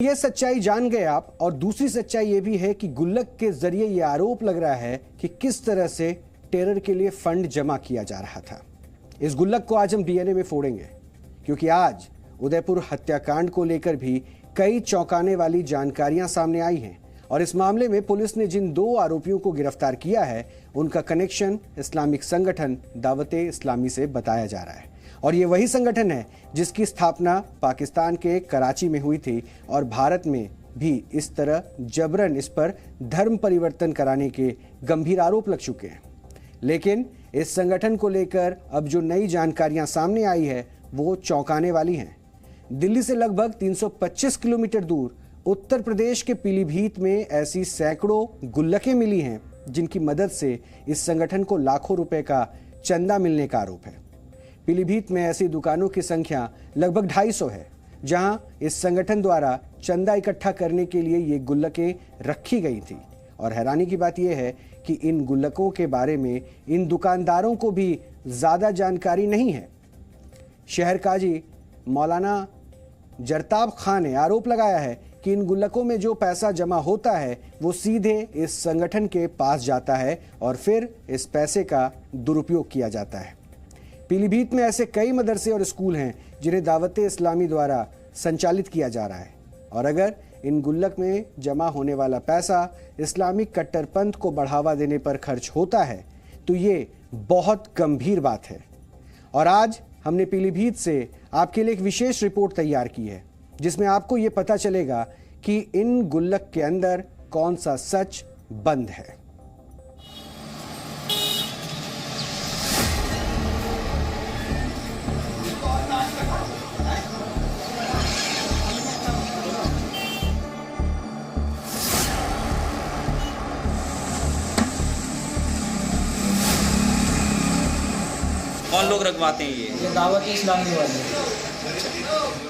ये सच्चाई जान गए आप। और दूसरी सच्चाई ये भी है कि गुल्लक के जरिए ये आरोप लग रहा है कि किस तरह से टेरर के लिए फंड जमा किया जा रहा था। इस गुल्लक को आज हम डीएनए में फोड़ेंगे, क्योंकि आज उदयपुर हत्याकांड को लेकर भी कई चौंकाने वाली जानकारियां सामने आई हैं। और इस मामले में पुलिस ने जिन दो आरोपियों को गिरफ्तार किया है, उनका कनेक्शन इस्लामिक संगठन दावते इस्लामी से बताया जा रहा है। और ये वही संगठन है जिसकी स्थापना पाकिस्तान के कराची में हुई थी और भारत में भी इस तरह जबरन इस पर धर्म परिवर्तन कराने के गंभीर आरोप लग चुके हैं। लेकिन इस संगठन को लेकर अब जो नई जानकारियां सामने आई है वो चौंकाने वाली हैं। दिल्ली से लगभग 325 किलोमीटर दूर उत्तर प्रदेश के पीलीभीत में ऐसी सैकड़ों गुल्लकें मिली हैं जिनकी मदद से इस संगठन को लाखों रुपए का चंदा मिलने का आरोप है। पीलीभीत में ऐसी दुकानों की संख्या लगभग 250 है जहां इस संगठन द्वारा चंदा इकट्ठा करने के लिए ये गुल्लकें रखी गई थी। और हैरानी की बात यह है कि इन गुल्लकों के बारे में इन दुकानदारों को भी ज्यादा जानकारी नहीं है। शहर काजी मौलाना जरताब खान ने आरोप लगाया है कि इन गुल्लकों में जो पैसा जमा होता है वो सीधे इस संगठन के पास जाता है और फिर इस पैसे का दुरुपयोग किया जाता है। पीलीभीत में ऐसे कई मदरसे और स्कूल हैं जिन्हें दावते इस्लामी द्वारा संचालित किया जा रहा है। और अगर इन गुल्लक में जमा होने वाला पैसा इस्लामिक कट्टरपंथ को बढ़ावा देने पर खर्च होता है तो ये बहुत गंभीर बात है। और आज हमने पीलीभीत से आपके लिए एक विशेष रिपोर्ट तैयार की है जिसमें आपको ये पता चलेगा कि इन गुल्लक के अंदर कौन सा सच बंद है। कौन लोग रखवाते हैं ये दावत इस्लामी वाले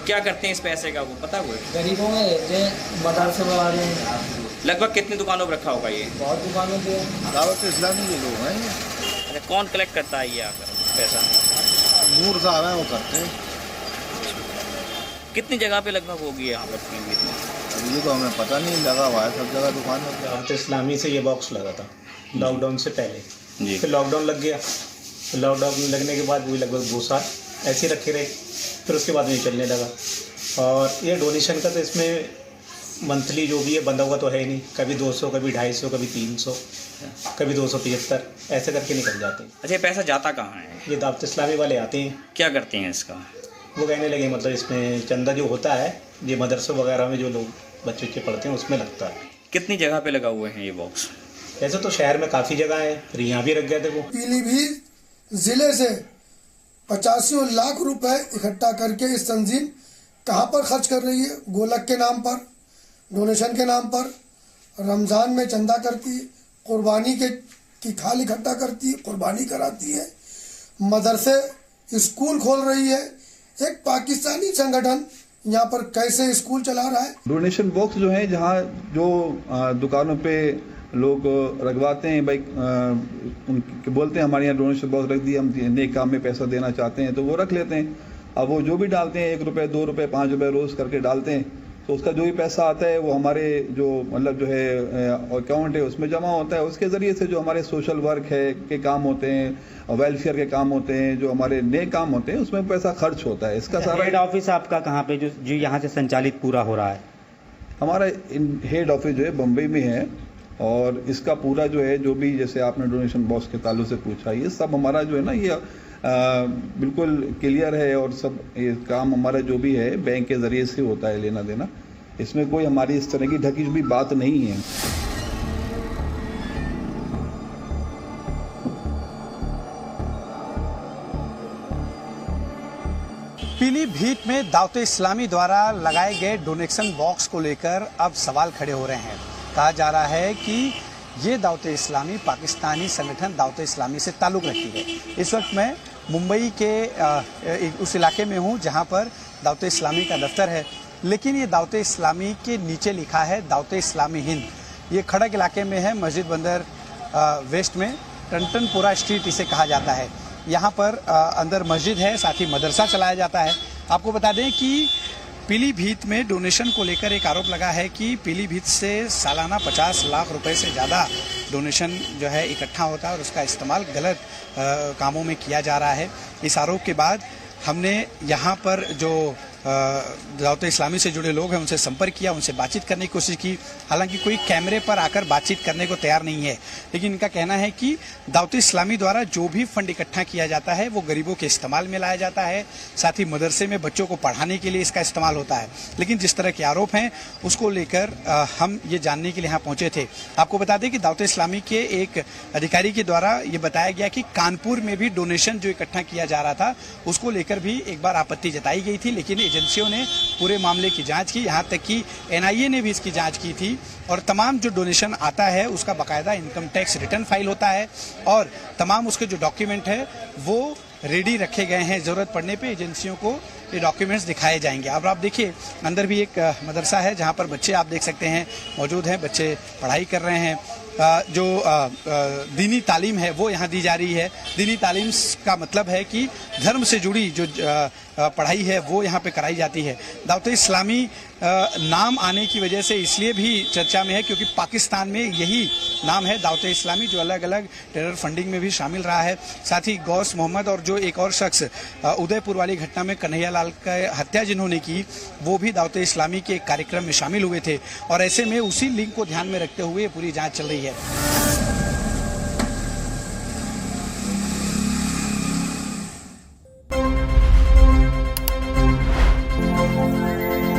क्या करते हैं इस पैसे का, वो पता हुआ? गरीबों में रहते हैं, मदरसे वाले। लगभग कितनी दुकानों पर रखा होगा ये? बहुत दुकानों पे दावत इस्लामी के लोग हैं। अच्छा, कौन कलेक्ट करता है ये आकर पैसा? नूर साहब हैं, वो करते हैं। कितनी जगह पे लगभग होगी यहाँ पर पीलीभीत में? अब ये तो हमें पता नहीं, लगा हुआ है सब जगह दुकान में। दावत इस्लामी से ये बॉक्स लगा था लॉकडाउन से पहले जी। फिर लॉकडाउन लग गया, लॉकडाउन लगने के बाद वही लगभग 2 साल ऐसे ही रखे रहे, फिर उसके बाद में चलने लगा। और ये डोनेशन का तो इसमें मंथली जो भी है बंधा हुआ तो है ही नहीं, कभी 200, कभी 250, कभी 300, कभी 275 ऐसे करके निकल जाते हैं। अच्छा, ये पैसा जाता कहाँ है? ये दावत इस्लामी वाले आते हैं। क्या करते हैं इसका? वो कहने लगे मतलब इसमें चंदा जो होता है ये मदरसों वगैरह में जो लोग बच्चे पढ़ते हैं उसमें लगता है। कितनी जगह पे लगा हुए हैं ये बॉक्स? ऐसे तो शहर में काफ़ी जगह है, फिर यहाँ भी रख गए थे वो। पीलीभीत जिले से 85 लाख रुपए इकट्ठा करके इस तंजीम कहां पर खर्च कर रही है? गोलक के नाम पर, डोनेशन के नाम पर, रमजान में चंदा करती है, कुर्बानी की खाल इकट्ठा करती है, कुर्बानी कराती है, मदरसे स्कूल खोल रही है। एक पाकिस्तानी संगठन यहाँ पर कैसे स्कूल चला रहा है? डोनेशन बॉक्स जो है, जहाँ जो दुकानों पे लोग रखवाते हैं, भाई उनके बोलते हैं हमारे यहाँ डोनेशन बॉक्स रख दिया, हम नेक काम में पैसा देना चाहते हैं, तो वो रख लेते हैं। अब वो जो भी डालते हैं 1 रुपये 2 रुपये 5 रुपये रोज़ करके डालते हैं, तो उसका जो भी पैसा आता है वो हमारे जो मतलब जो है अकाउंट है उसमें जमा होता है। उसके ज़रिए से जो हमारे सोशल वर्क है के काम होते हैं, वेलफेयर के काम होते हैं, जो हमारे नेक काम होते हैं, उसमें पैसा खर्च होता है। इसका सारा हेड ऑफिस आपका कहाँ पे जो यहाँ से संचालित पूरा हो रहा है? हमारा हेड ऑफिस जो है बम्बई में है। और इसका पूरा जो है, जो भी जैसे आपने डोनेशन बॉक्स के ताल्लुक से पूछा, ये सब हमारा जो है ना ये बिल्कुल क्लियर है। और सब ये काम हमारा जो भी है बैंक के ज़रिए से होता है, लेना देना। इसमें कोई हमारी इस तरह की ढकी छुपी बात नहीं है। पीलीभीत में दावते इस्लामी द्वारा लगाए गए डोनेशन बॉक्स को लेकर अब सवाल खड़े हो रहे हैं। कहा जा रहा है कि ये दावते इस्लामी पाकिस्तानी संगठन दावते इस्लामी से ताल्लुक़ रखती है। इस वक्त मैं मुंबई के उस इलाके में हूँ जहाँ पर दावते इस्लामी का दफ्तर है, लेकिन ये दावते इस्लामी के नीचे लिखा है दावते इस्लामी हिंद। ये खड़क इलाके में है, मस्जिद बंदर वेस्ट में, टनटनपुरा स्ट्रीट इसे कहा जाता है। यहाँ पर अंदर मस्जिद है, साथ ही मदरसा चलाया जाता है। आपको बता दें कि पीलीभीत में डोनेशन को लेकर एक आरोप लगा है कि पीलीभीत से सालाना 50 लाख रुपए से ज़्यादा डोनेशन जो है इकट्ठा होता है और उसका इस्तेमाल गलत कामों में किया जा रहा है। इस आरोप के बाद हमने यहाँ पर जो दावत इस्लामी से जुड़े लोग हैं उनसे संपर्क किया, उनसे बातचीत करने की कोशिश की। हालांकि कोई कैमरे पर आकर बातचीत करने को तैयार नहीं है, लेकिन इनका कहना है कि दावत इस्लामी द्वारा जो भी फंड इकट्ठा किया जाता है वो गरीबों के इस्तेमाल में लाया जाता है, साथ ही मदरसे में बच्चों को पढ़ाने के लिए इसका इस्तेमाल होता है। लेकिन जिस तरह के आरोप हैं उसको लेकर हम ये जानने के लिए यहाँ पहुंचे थे। आपको बता दें कि दावत इस्लामी के एक अधिकारी के द्वारा ये बताया गया कि कानपुर में भी डोनेशन जो इकट्ठा किया जा रहा था उसको लेकर भी एक बार आपत्ति जताई गई थी, लेकिन एजेंसियों ने पूरे मामले की जांच की। यहाँ तक कि एनआईए ने भी इसकी जांच की थी और तमाम जो डोनेशन आता है उसका बाकायदा इनकम टैक्स रिटर्न फाइल होता है और तमाम उसके जो डॉक्यूमेंट है वो रेडी रखे गए हैं। ज़रूरत पड़ने पे एजेंसियों को ये डॉक्यूमेंट्स दिखाए जाएंगे। अब आप देखिए अंदर भी एक मदरसा है जहाँ पर बच्चे आप देख सकते हैं मौजूद हैं, बच्चे पढ़ाई कर रहे हैं। जो दीनी तालीम है वो यहाँ दी जा रही है। दीनी तालीम का मतलब है कि धर्म से जुड़ी जो पढ़ाई है वो यहाँ पे कराई जाती है। दावत इस्लामी नाम आने की वजह से इसलिए भी चर्चा में है क्योंकि पाकिस्तान में यही नाम है दावत इस्लामी, जो अलग अलग टेरर फंडिंग में भी शामिल रहा है। साथ ही गौस मोहम्मद और जो एक और शख्स उदयपुर वाली घटना में कन्हैया लाल का हत्या जिन्होंने की वो भी दावत इस्लामी के एक कार्यक्रम में शामिल हुए थे और ऐसे में उसी लिंक को ध्यान में रखते हुए पूरी जाँच चल रही है।